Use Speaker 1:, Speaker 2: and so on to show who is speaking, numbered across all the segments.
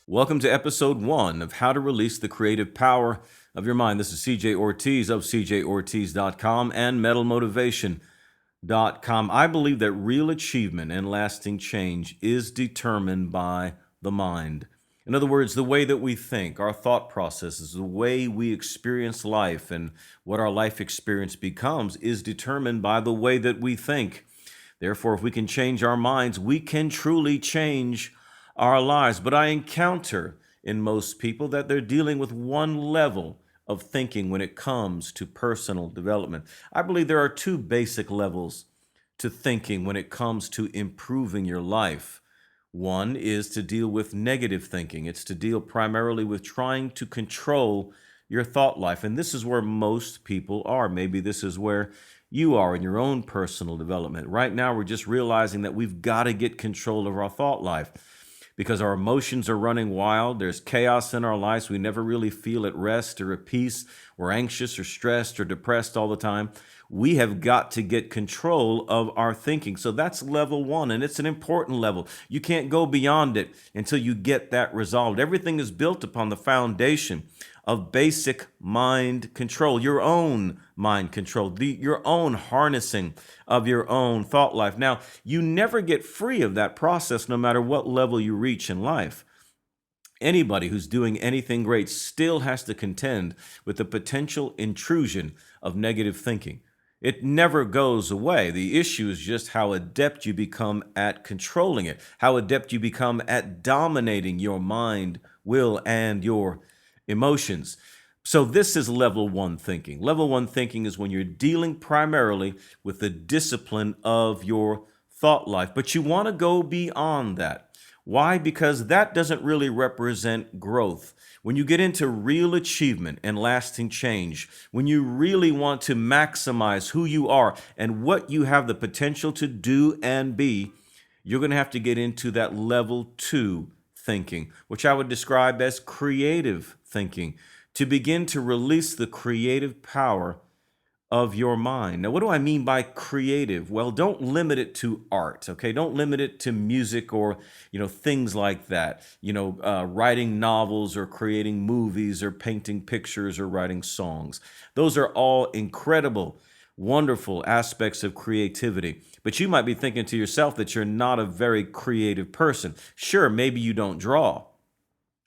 Speaker 1: Welcome to episode 1 of How to Release the Creative Power of Your Mind. This is CJ Ortiz of cjortiz.com and metalmotivation.com. I believe that real achievement and lasting change is determined by the mind. In other words, the way that we think, our thought processes, the way we experience life, and what our life experience becomes is determined by the way that we think. Therefore, if we can change our minds, we can truly change our lives. But I encounter in most people that they're dealing with one level of thinking when it comes to personal development. I believe there are two basic levels to thinking when it comes to improving your life. One is to deal with negative thinking. It's to deal primarily with trying to control your thought life. And this is where most people are. Maybe this is where you are in your own personal development. Right now, we're just realizing that we've got to get control of our thought life because our emotions are running wild. There's chaos in our lives. We never really feel at rest or at peace. We're anxious or stressed or depressed all the time. We have got to get control of our thinking. So that's level one, and it's an important level. You can't go beyond it until you get that resolved. Everything is built upon the foundation of basic mind control, your own mind control, your own harnessing of your own thought life. Now, you never get free of that process no matter what level you reach in life. Anybody who's doing anything great still has to contend with the potential intrusion of negative thinking. It never goes away. The issue is just how adept you become at controlling it, how adept you become at dominating your mind, will, and your emotions. So this is level one thinking. Level one thinking is when you're dealing primarily with the discipline of your thought life, but you want to go beyond that. Why? Because that doesn't really represent growth. When you get into real achievement and lasting change, when you really want to maximize who you are and what you have the potential to do and be, you're going to have to get into that level two thinking, which I would describe as creative thinking, to begin to release the creative power of your mind. Now, what do I mean by creative? Well, don't limit it to art, okay? Don't limit it to music or, things like that. Writing novels or creating movies or painting pictures or writing songs. Those are all incredible, wonderful aspects of creativity. But you might be thinking to yourself that you're not a very creative person. Sure, maybe you don't draw,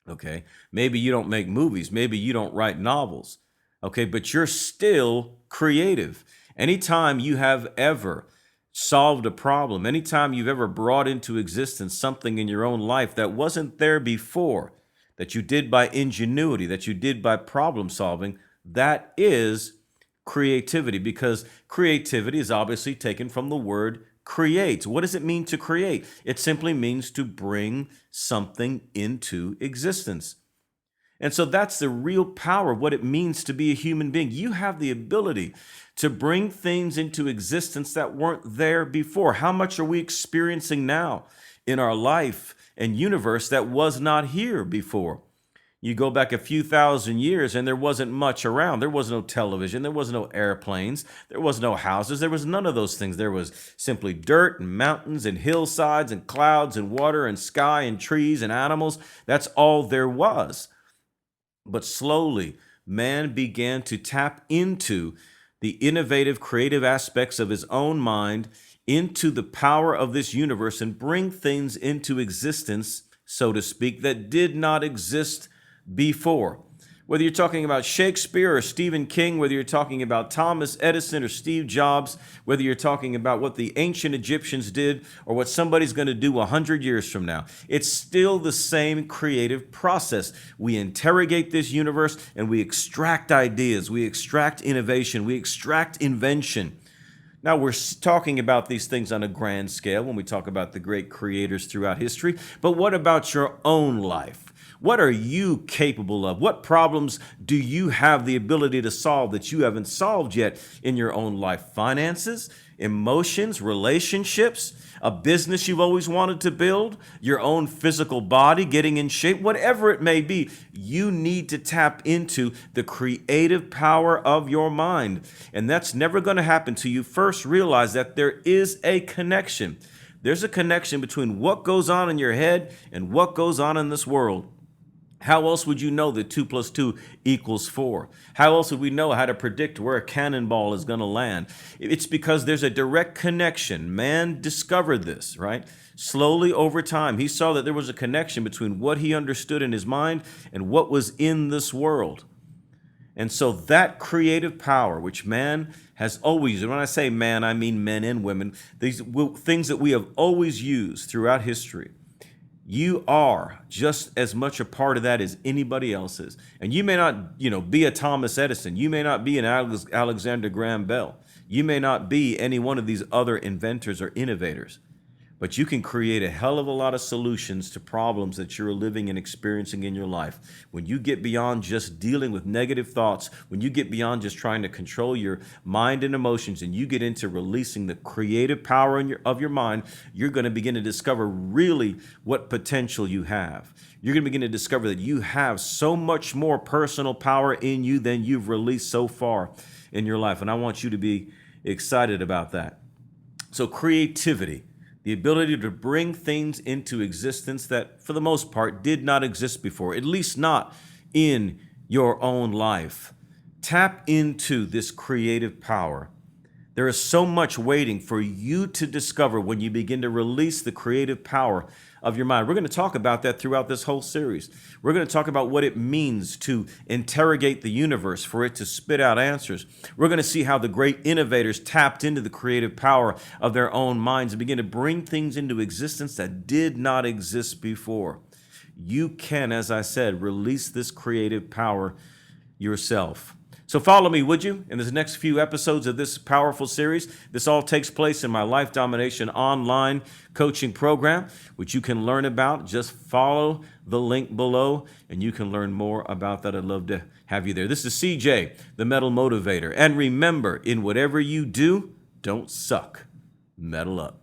Speaker 1: okay? Maybe you don't make movies. Maybe you don't write novels. Okay, but you're still creative. Anytime you have ever solved a problem, anytime you've ever brought into existence something in your own life that wasn't there before, that you did by ingenuity, that you did by problem solving, that is creativity, because creativity is obviously taken from the word create. What does it mean to create? It simply means to bring something into existence. And so that's the real power of what it means to be a human being. You have the ability to bring things into existence that weren't there before. How much are we experiencing now in our life and universe that was not here before? You go back a few thousand years and there wasn't much around. There was no television. There was no airplanes. There was no houses. There was none of those things. There was simply dirt and mountains and hillsides and clouds and water and sky and trees and animals. That's all there was. But slowly, man began to tap into the innovative, creative aspects of his own mind, into the power of this universe, and bring things into existence, so to speak, that did not exist before. Whether you're talking about Shakespeare or Stephen King, whether you're talking about Thomas Edison or Steve Jobs, whether you're talking about what the ancient Egyptians did or what somebody's going to do 100 years from now, it's still the same creative process. We interrogate this universe and we extract ideas, we extract innovation, we extract invention. Now, we're talking about these things on a grand scale when we talk about the great creators throughout history, but what about your own life? What are you capable of? What problems do you have the ability to solve that you haven't solved yet in your own life? Finances, emotions, relationships, a business you've always wanted to build, your own physical body getting in shape, whatever it may be, you need to tap into the creative power of your mind. And that's never going to happen till you first realize that there is a connection. There's a connection between what goes on in your head and what goes on in this world. How else would you know that 2 plus 2 equals 4? How else would we know how to predict where a cannonball is going to land? It's because there's a direct connection. Man discovered this, right? Slowly over time, he saw that there was a connection between what he understood in his mind and what was in this world. And so that creative power, which man has always, and when I say man, I mean men and women, these things that we have always used throughout history. You are just as much a part of that as anybody else is. And you may not, be a Thomas Edison. You may not be an Alexander Graham Bell. You may not be any one of these other inventors or innovators. But you can create a hell of a lot of solutions to problems that you're living and experiencing in your life. When you get beyond just dealing with negative thoughts, when you get beyond just trying to control your mind and emotions, and you get into releasing the creative power of your mind, you're going to begin to discover really what potential you have. You're going to begin to discover that you have so much more personal power in you than you've released so far in your life. And I want you to be excited about that. So creativity. The ability to bring things into existence that, for the most part, did not exist before, at least not in your own life. Tap into this creative power. There is so much waiting for you to discover when you begin to release the creative power of your mind. We're going to talk about that throughout this whole series. We're going to talk about what it means to interrogate the universe for it to spit out answers. We're going to see how the great innovators tapped into the creative power of their own minds and begin to bring things into existence that did not exist before. You can, as I said, release this creative power yourself. So follow me, would you, in the next few episodes of this powerful series. This all takes place in my Life Domination online coaching program, which you can learn about. Just follow the link below, and you can learn more about that. I'd love to have you there. This is CJ, the Metal Motivator. And remember, in whatever you do, don't suck. Metal up.